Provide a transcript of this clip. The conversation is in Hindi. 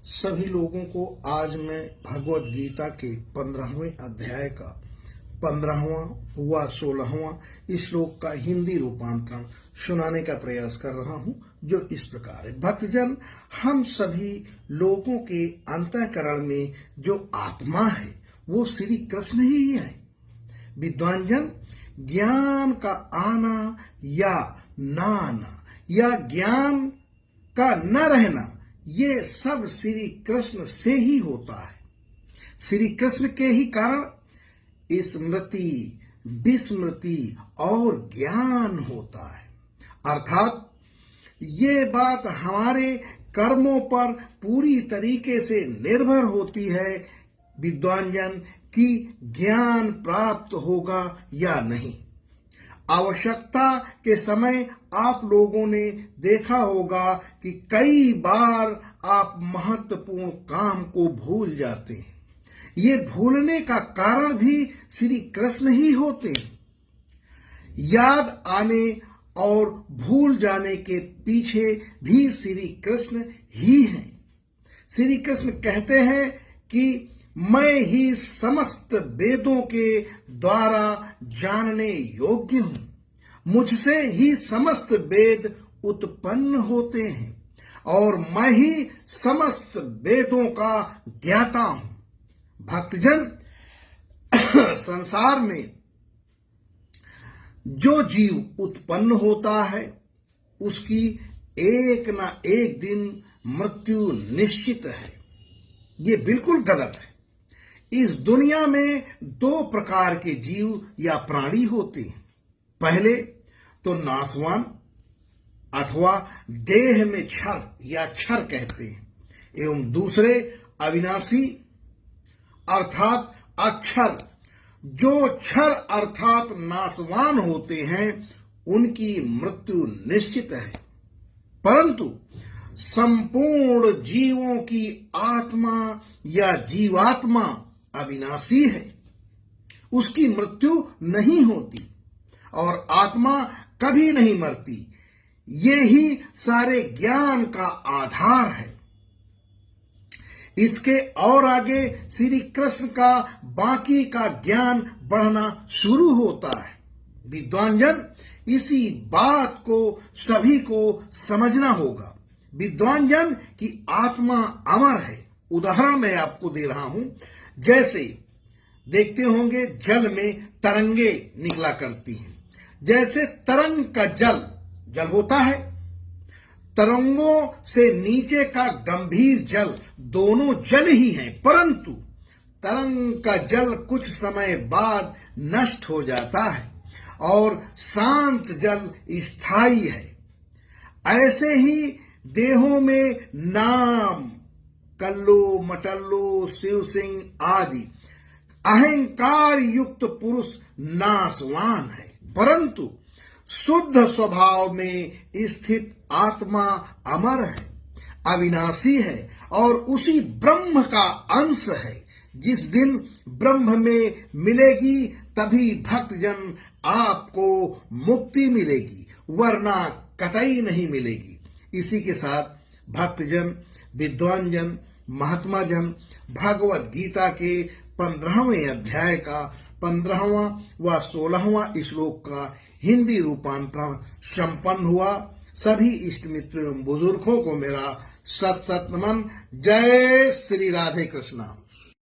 सभी लोगों को आज मैं भगवत गीता के 15वें अध्याय का 15वां व 16वां श्लोक का हिंदी रूपांतरण सुनाने का प्रयास कर रहा हूं, जो इस प्रकार है। भक्तजन, हम सभी लोगों के अंतःकरण में जो आत्मा है वो श्री कृष्ण ही है। विद्वानजन, ज्ञान का आना या ना आना या ज्ञान का न रहना, ये सब श्री कृष्ण से ही होता है। श्री कृष्ण के ही कारण स्मृति, विस्मृति और ज्ञान होता है। अर्थात ये बात हमारे कर्मों पर पूरी तरीके से निर्भर होती है विद्वानजन कि ज्ञान प्राप्त होगा या नहीं। आवश्यकता के समय आप लोगों ने देखा होगा कि कई बार आप महत्वपूर्ण काम को भूल जाते हैं। ये भूलने का कारण भी श्री कृष्ण ही होते हैं। याद आने और भूल जाने के पीछे भी श्री कृष्ण ही हैं। श्री कृष्ण कहते हैं कि मैं ही समस्त वेदों के द्वारा जानने योग्य हूं। मुझसे ही समस्त वेद उत्पन्न होते हैं और मैं ही समस्त वेदों का ज्ञाता हूं। भक्तजन, संसार में जो जीव उत्पन्न होता है उसकी एक ना एक दिन मृत्यु निश्चित है। ये बिल्कुल गलत है। इस दुनिया में दो प्रकार के जीव या प्राणी होते हैं। पहले तो नाशवान अथवा देह में क्षर या क्षर कहते हैं, एवं दूसरे अविनाशी अर्थात अक्षर। जो क्षर अर्थात नाशवान होते हैं उनकी मृत्यु निश्चित है, परंतु संपूर्ण जीवों की आत्मा या जीवात्मा अविनाशी है। उसकी मृत्यु नहीं होती और आत्मा कभी नहीं मरती। ये ही सारे ज्ञान का आधार है। इसके और आगे श्री कृष्ण का बाकी का ज्ञान बढ़ना शुरू होता है। विद्वानजन, इसी बात को सभी को समझना होगा। विद्वानजन की आत्मा अमर है। उदाहरण मैं आपको दे रहा हूं। जैसे देखते होंगे जल में तरंगे निकला करती हैं। जैसे तरंग का जल होता है, तरंगों से नीचे का गंभीर जल दोनों जल ही हैं, परंतु तरंग का जल कुछ समय बाद नष्ट हो जाता है और शांत जल स्थायी है। ऐसे ही देहों में नाम, कल्लो, मटल्लो, शिव सिंह आदि अहंकार युक्त पुरुष नाशवान है, परंतु शुद्ध स्वभाव में स्थित आत्मा अमर है, अविनाशी है और उसी ब्रह्म का अंश है। जिस दिन ब्रह्म में मिलेगी तभी भक्तजन आपको मुक्ति मिलेगी, वरना कतई नहीं मिलेगी। इसी के साथ भक्तजन, विद्वानजन, महात्माजन भगवत गीता के 15वें अध्याय का 15वां व 16वां श्लोक का हिंदी रूपांतरण संपन्न हुआ। सभी इष्ट मित्रों एवं बुजुर्गों को मेरा सत सत नमन। जय श्री राधे कृष्णा।